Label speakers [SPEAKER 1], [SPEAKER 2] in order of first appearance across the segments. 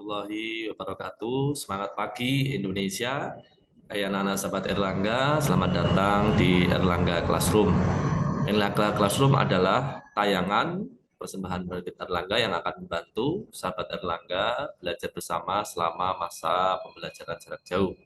[SPEAKER 1] warahmatullahi wabarakatuh. Semangat pagi Indonesia. Anak-anak sahabat Erlangga, selamat datang di Erlangga Classroom. Erlangga Classroom adalah tayangan persembahan Penerbit Erlangga yang akan membantu sahabat Erlangga belajar bersama selama masa pembelajaran jarak jauh.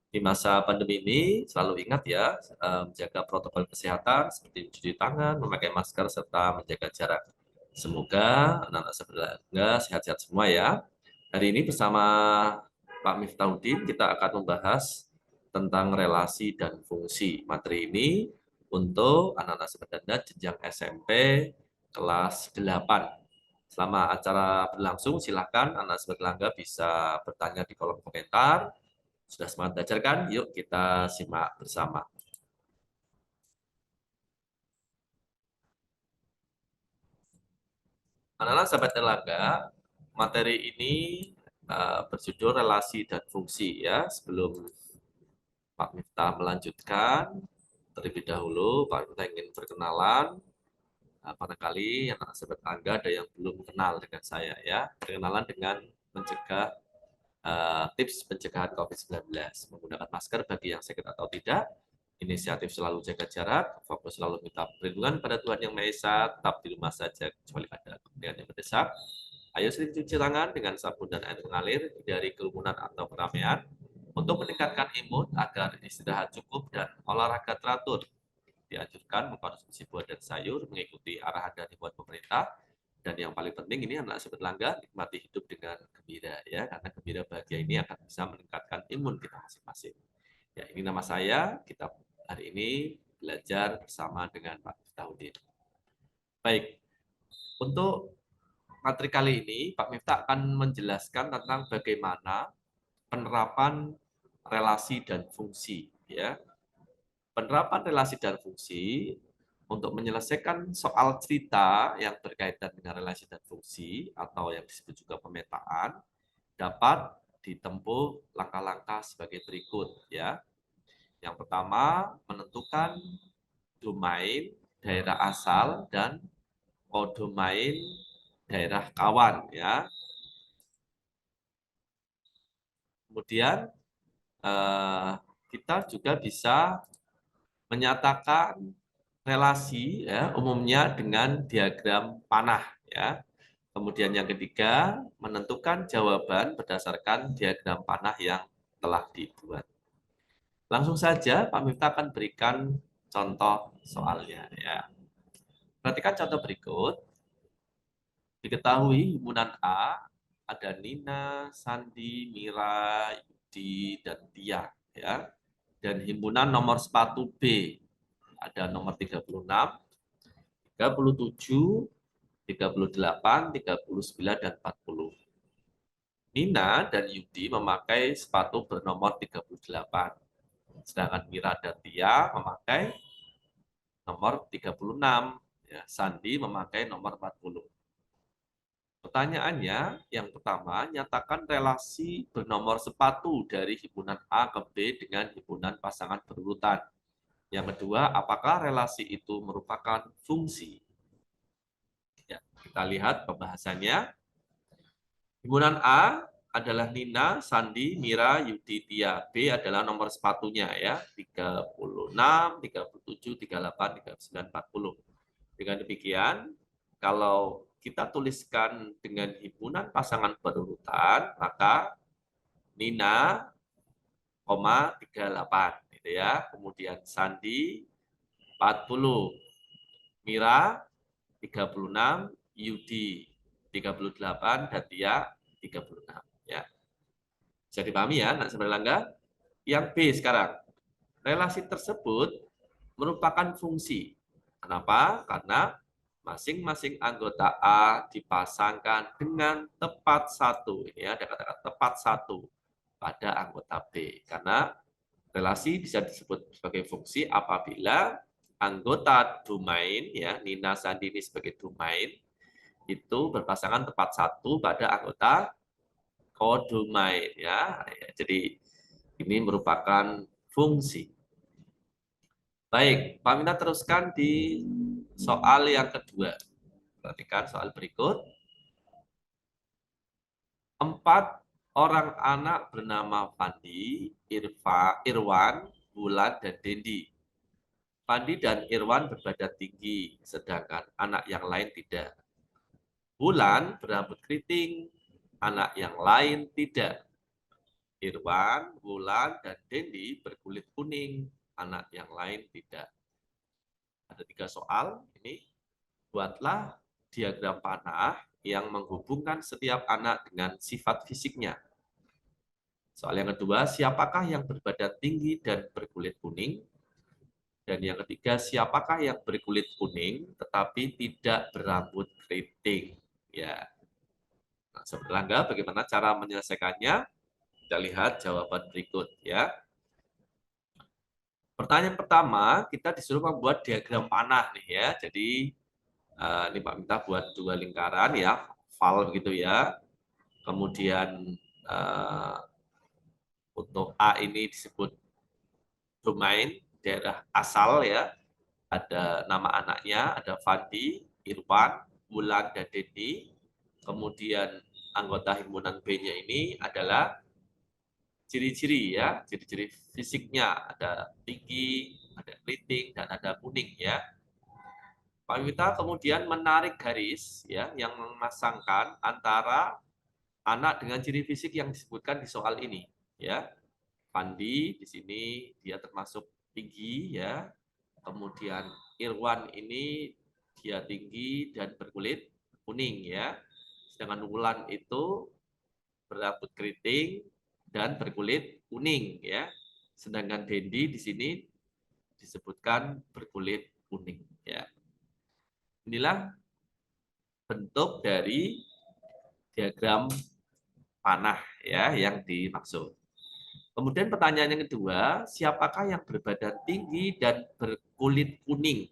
[SPEAKER 1] Di masa pandemi ini selalu ingat ya, menjaga protokol kesehatan seperti mencuci tangan, memakai masker, serta menjaga jarak. Semoga anak-anak seberangga sehat-sehat semua ya. Hari ini bersama Pak Miftahudin kita akan membahas tentang relasi dan fungsi. Materi ini untuk anak-anak seberangga jenjang SMP kelas 8. Selama acara berlangsung, silakan anak seberangga bisa bertanya di kolom komentar. Sudah semangat belajar kan? Yuk kita simak bersama. Anak-anak sahabat Erlangga, materi ini berjudul relasi dan fungsi ya. Sebelum Pak Miftah melanjutkan, terlebih dahulu Pak Miftah ingin berkenalan. Barangkali anak sahabat Erlangga ada yang belum kenal dengan saya ya. Perkenalan dengan mencegah tips pencegahan COVID-19. Menggunakan masker bagi yang sakit atau tidak, inisiatif selalu jaga jarak, fokus selalu minta perlindungan pada Tuhan Yang Maha Esa, tetap di rumah saja kecuali ada kepentingan yang mendesak. Ayo sering cuci tangan dengan sabun dan air mengalir, hindari kerumunan atau keramaian. Untuk meningkatkan imun agar istirahat cukup dan olahraga teratur, dianjurkan mengkonsumsi buah dan sayur, mengikuti arahan dan himbauan pemerintah. Dan yang paling penting ini anak sahabat Erlangga, nikmati hidup dengan gembira ya, karena gembira bahagia ini akan bisa meningkatkan imun kita masing-masing. Ya, ini nama saya. Kita hari ini belajar bersama dengan Pak Miftahudin. Baik, untuk materi kali ini Pak Miftah akan menjelaskan tentang bagaimana penerapan relasi dan fungsi ya. Penerapan relasi dan fungsi untuk menyelesaikan soal cerita yang berkaitan dengan relasi dan fungsi atau yang disebut juga pemetaan dapat ditempuh langkah-langkah sebagai berikut ya. Yang pertama, menentukan domain daerah asal dan kodomain daerah kawan ya. Kemudian kita juga bisa menyatakan relasi ya, umumnya dengan diagram panah ya. Kemudian yang ketiga, menentukan jawaban berdasarkan diagram panah yang telah dibuat. Langsung saja Pak Miftah akan berikan contoh soalnya ya. Perhatikan contoh berikut. Diketahui himpunan A ada Nina, Sandi, Mira, Yudi, dan Tia ya. Dan himpunan nomor sepatu B ada nomor 36, 37, 38, 39, dan 40. Nina dan Yudi memakai sepatu bernomor 38. Sedangkan Mira dan Tia memakai nomor 36. Ya, Sandi memakai nomor 40. Pertanyaannya, yang pertama, nyatakan relasi bernomor sepatu dari himpunan A ke B dengan himpunan pasangan berurutan. Yang kedua, apakah relasi itu merupakan fungsi? Ya, kita lihat pembahasannya. Himpunan A adalah Nina, Sandi, Mira, Yudi, Tia. B adalah nomor sepatunya ya, 36, 37, 38, 39, 40. Dengan demikian, kalau kita tuliskan dengan himpunan pasangan berurutan, maka Nina, 38 gitu ya. Kemudian Sandi 40, Mira 36, Yudi 38, dan Tia 36 ya. Bisa dipahami ya, Nak Seberlangga? Yang B sekarang. Relasi tersebut merupakan fungsi. Kenapa? Karena masing-masing anggota A dipasangkan dengan tepat satu. Ini ada kata-kata tepat satu pada anggota B. Karena relasi bisa disebut sebagai fungsi apabila anggota domain, ya Nina Sandi ini sebagai domain, itu berpasangan tepat satu pada anggota kodomain. Ya. Jadi ini merupakan fungsi. Baik, Pak Minta teruskan di soal yang kedua. Perhatikan soal berikut. 4 orang anak bernama Fandi, Irwan, Wulan, dan Dendi. Fandi dan Irwan berbadan tinggi, sedangkan anak yang lain tidak. Wulan berambut keriting, anak yang lain tidak. Irwan, Wulan, dan Dendi berkulit kuning, anak yang lain tidak. Ada 3 soal ini. Buatlah diagram panah yang menghubungkan setiap anak dengan sifat fisiknya. Soal yang kedua, siapakah yang berbadan tinggi dan berkulit kuning? Dan yang ketiga, siapakah yang berkulit kuning tetapi tidak berambut keriting? Ya. Nah, Sobat Langga, bagaimana cara menyelesaikannya? Kita lihat jawaban berikut ya. Pertanyaan pertama, kita disuruh membuat diagram panah nih ya. Jadi ini Pak minta buat 2 lingkaran ya, oval begitu ya. Kemudian untuk A ini disebut domain, daerah asal ya. Ada nama anaknya, ada Fandi, Irwan, Wulan, dan Dendi. Kemudian anggota himpunan B-nya ini adalah ciri-ciri ya, ciri-ciri fisiknya. Ada tinggi, ada keriting, dan ada kuning ya. Pak Wita kemudian menarik garis ya yang memasangkan antara anak dengan ciri fisik yang disebutkan di soal ini ya. Pandi di sini dia termasuk tinggi ya. Kemudian Irwan ini dia tinggi dan berkulit kuning ya. Sedangkan Wulan itu berambut keriting dan berkulit kuning ya. Sedangkan Dendi di sini disebutkan berkulit kuning ya. Inilah bentuk dari diagram panah ya yang dimaksud. Kemudian pertanyaan yang kedua, siapakah yang berbadan tinggi dan berkulit kuning?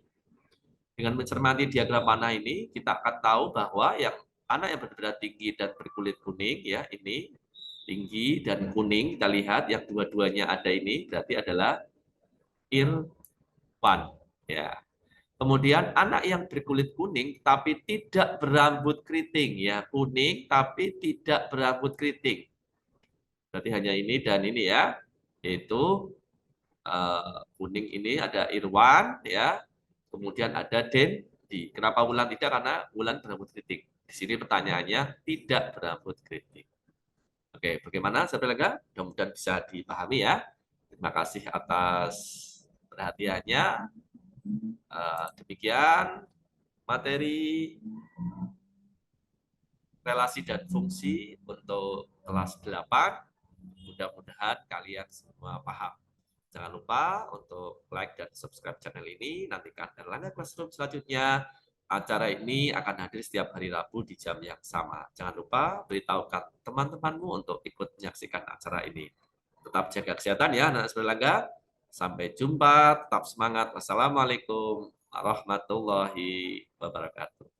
[SPEAKER 1] Dengan mencermati diagram panah ini, kita akan tahu bahwa yang anak yang berbadan tinggi dan berkulit kuning ya ini tinggi dan kuning, kita lihat yang dua-duanya ada ini berarti adalah Irwan ya. Kemudian anak yang berkulit kuning tapi tidak berambut keriting ya, kuning tapi tidak berambut keriting. Berarti hanya ini dan ini ya, yaitu kuning ini ada Irwan ya, kemudian ada Dendi. Kenapa Wulan tidak? Karena Wulan berambut keriting. Di sini pertanyaannya tidak berambut keriting. Oke, bagaimana Saudara Lega? Mudah-mudahan bisa dipahami ya. Terima kasih atas perhatiannya. Demikian materi relasi dan fungsi untuk kelas 8. Mudah-mudahan kalian semua paham. Jangan lupa untuk like dan subscribe channel ini. Nantikan Erlangga Classroom selanjutnya. Acara ini akan hadir setiap hari Rabu di jam yang sama. Jangan lupa beritahukan teman-temanmu untuk ikut menyaksikan acara ini. Tetap jaga kesehatan ya anak Erlangga. Sampai jumpa, tetap semangat. Wassalamualaikum warahmatullahi wabarakatuh.